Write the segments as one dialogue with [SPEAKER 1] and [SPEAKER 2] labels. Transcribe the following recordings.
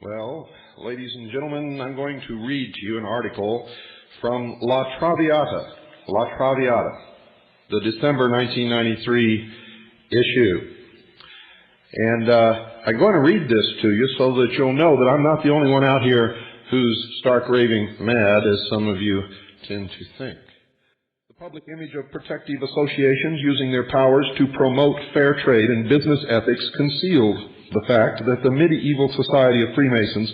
[SPEAKER 1] Well, ladies and gentlemen, I'm going to read to you an article from La Traviata, the December 1993 issue. And I'm going to read this to you so that you'll know that I'm not the only one out here who's stark raving mad, as some of you tend to think. The public image of protective associations using their powers to promote fair trade and business ethics concealed the fact that the medieval society of Freemasons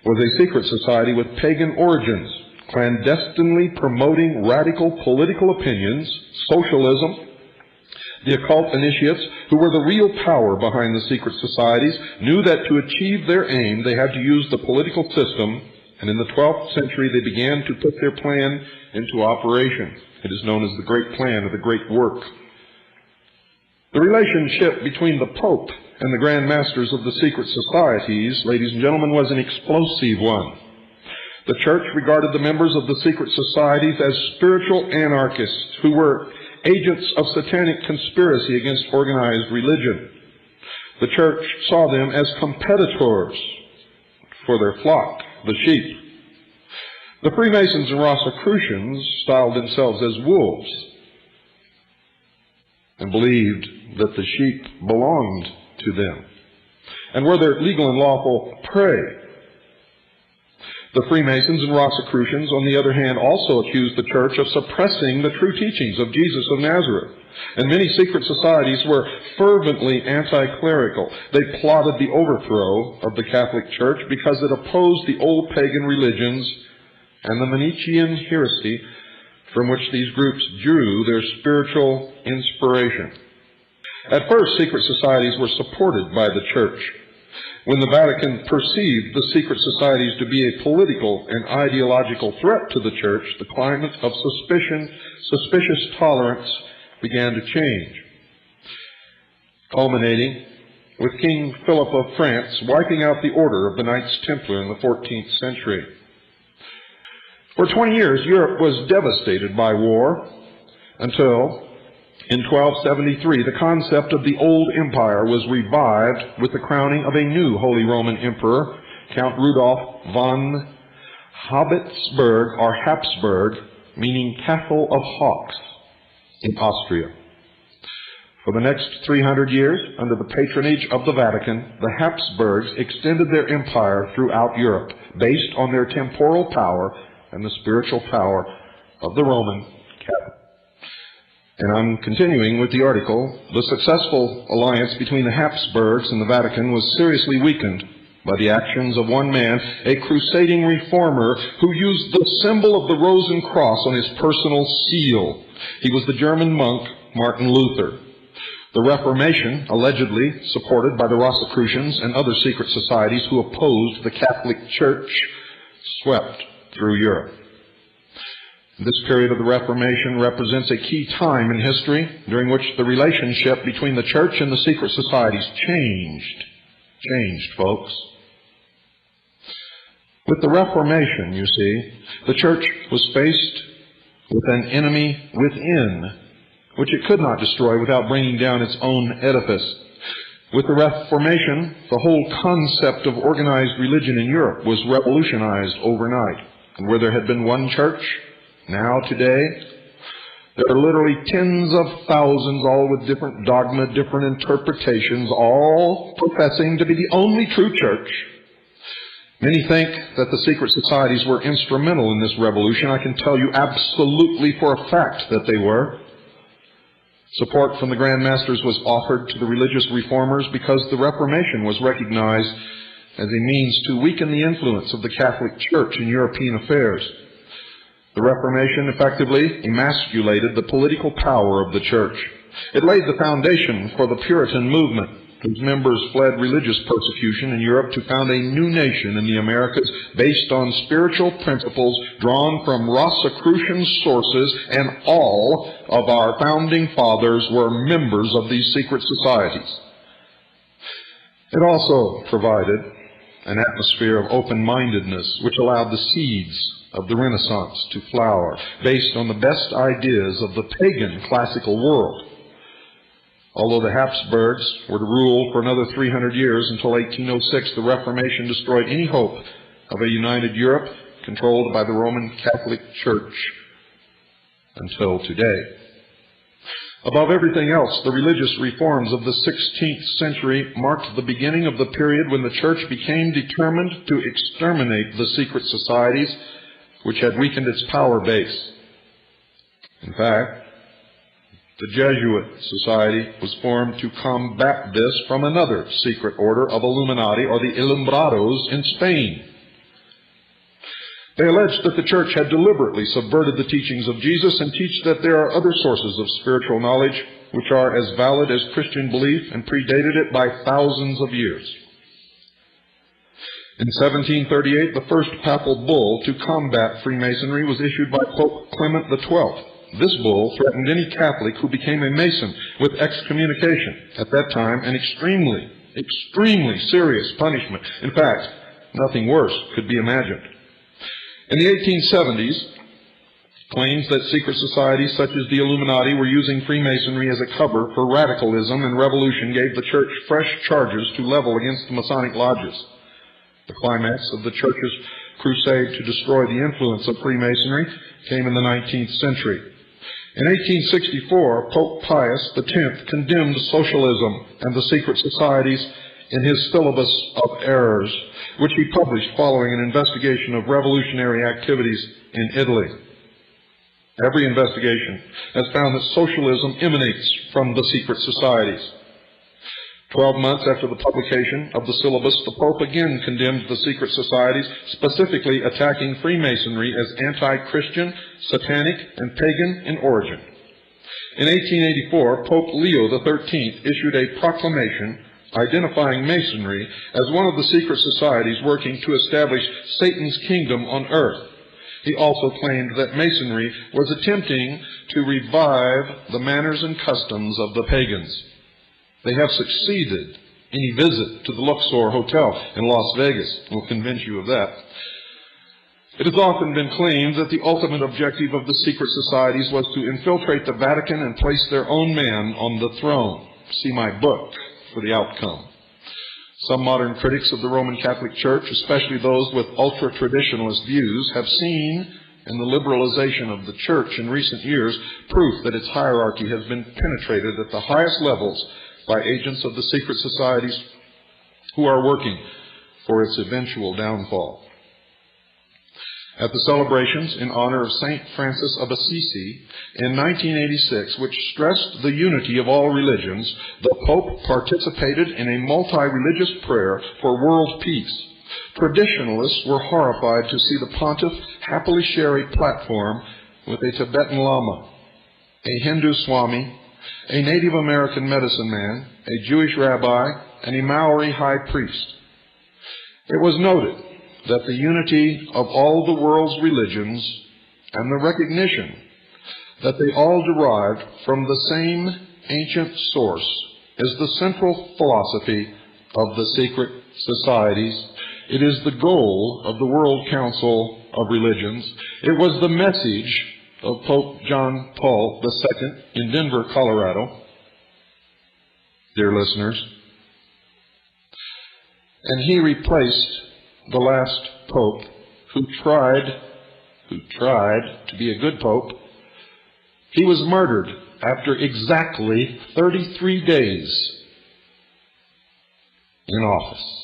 [SPEAKER 1] was a secret society with pagan origins, clandestinely promoting radical political opinions, socialism. The occult initiates, who were the real power behind the secret societies, knew that to achieve their aim they had to use the political system, and in the 12th century they began to put their plan into operation. It is known as the Great Plan, or the Great Work. The relationship between the Pope and the Grand Masters of the secret societies, ladies and gentlemen, was an explosive one. The Church regarded the members of the secret societies as spiritual anarchists who were agents of satanic conspiracy against organized religion. The Church saw them as competitors for their flock, the sheep. The Freemasons and Rosicrucians styled themselves as wolves and believed that the sheep belonged to them and were their legal and lawful prey. The Freemasons and Rosicrucians, on the other hand, also accused the Church of suppressing the true teachings of Jesus of Nazareth. And many secret societies were fervently anti-clerical. They plotted the overthrow of the Catholic Church because it opposed the old pagan religions and the Manichaean heresy from which these groups drew their spiritual inspiration. At first, secret societies were supported by the Church. When the Vatican perceived the secret societies to be a political and ideological threat to the Church, the climate of suspicious tolerance began to change, culminating with King Philip of France wiping out the order of the Knights Templar in the 14th century. For 20 years, Europe was devastated by war until in 1273, the concept of the old empire was revived with the crowning of a new Holy Roman Emperor, Count Rudolf von Habsburg, or Habsburg, meaning Castle of Hawks, in Austria. For the next 300 years, under the patronage of the Vatican, the Habsburgs extended their empire throughout Europe, based on their temporal power and the spiritual power of the Roman Catholic. And I'm continuing with the article. The successful alliance between the Habsburgs and the Vatican was seriously weakened by the actions of one man, a crusading reformer who used the symbol of the Rose and Cross on his personal seal. He was the German monk Martin Luther. The Reformation, allegedly supported by the Rosicrucians and other secret societies who opposed the Catholic Church, swept through Europe. This period of the Reformation represents a key time in history during which the relationship between the Church and the secret societies changed, folks. With the Reformation, you see, the Church was faced with an enemy within, which it could not destroy without bringing down its own edifice. With the Reformation, the whole concept of organized religion in Europe was revolutionized overnight. And where there had been one church, now, today, there are literally tens of thousands, all with different dogma, different interpretations, all professing to be the only true church. Many think that the secret societies were instrumental in this revolution. I can tell you absolutely for a fact that they were. Support from the Grand Masters was offered to the religious reformers because the Reformation was recognized as a means to weaken the influence of the Catholic Church in European affairs. The Reformation effectively emasculated the political power of the Church. It laid the foundation for the Puritan movement, whose members fled religious persecution in Europe to found a new nation in the Americas based on spiritual principles drawn from Rosicrucian sources, and all of our founding fathers were members of these secret societies. It also provided an atmosphere of open-mindedness which allowed the seeds of the Renaissance to flower, based on the best ideas of the pagan classical world. Although the Habsburgs were to rule for another 300 years until 1806, the Reformation destroyed any hope of a united Europe controlled by the Roman Catholic Church until today. Above everything else, the religious reforms of the 16th century marked the beginning of the period when the Church became determined to exterminate the secret societies which had weakened its power base. In fact, the Jesuit Society was formed to combat this from another secret order of Illuminati, or the Ilumbrados, in Spain. They alleged that the Church had deliberately subverted the teachings of Jesus and teach that there are other sources of spiritual knowledge which are as valid as Christian belief and predated it by thousands of years. In 1738, the first papal bull to combat Freemasonry was issued by Pope Clement XII. This bull threatened any Catholic who became a Mason with excommunication, at that time an extremely serious punishment. In fact, nothing worse could be imagined. In the 1870s, claims that secret societies such as the Illuminati were using Freemasonry as a cover for radicalism and revolution gave the Church fresh charges to level against the Masonic lodges. The climax of the Church's crusade to destroy the influence of Freemasonry came in the 19th century. In 1864, Pope Pius X condemned socialism and the secret societies in his Syllabus of Errors, which he published following an investigation of revolutionary activities in Italy. Every investigation has found that socialism emanates from the secret societies. 12 months after the publication of the syllabus, the Pope again condemned the secret societies, specifically attacking Freemasonry as anti-Christian, satanic, and pagan in origin. In 1884, Pope Leo XIII issued a proclamation identifying Masonry as one of the secret societies working to establish Satan's kingdom on earth. He also claimed that Masonry was attempting to revive the manners and customs of the pagans. They have succeeded. Any visit to the Luxor Hotel in Las Vegas will convince you of that. It has often been claimed that the ultimate objective of the secret societies was to infiltrate the Vatican and place their own man on the throne. See my book for the outcome. Some modern critics of the Roman Catholic Church, especially those with ultra-traditionalist views, have seen in the liberalization of the Church in recent years proof that its hierarchy has been penetrated at the highest levels by agents of the secret societies who are working for its eventual downfall. At the celebrations in honor of St. Francis of Assisi in 1986, which stressed the unity of all religions, the Pope participated in a multi-religious prayer for world peace. Traditionalists were horrified to see the pontiff happily share a platform with a Tibetan Lama, a Hindu Swami, a Native American medicine man, a Jewish rabbi, and a Maori high priest. It was noted that the unity of all the world's religions and the recognition that they all derived from the same ancient source is the central philosophy of the secret societies. It is the goal of the World Council of Religions. It was the message of Pope John Paul II in Denver, Colorado. Dear listeners, and he replaced the last pope who tried to be a good pope. He was murdered after exactly 33 days in office.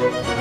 [SPEAKER 2] Thank you.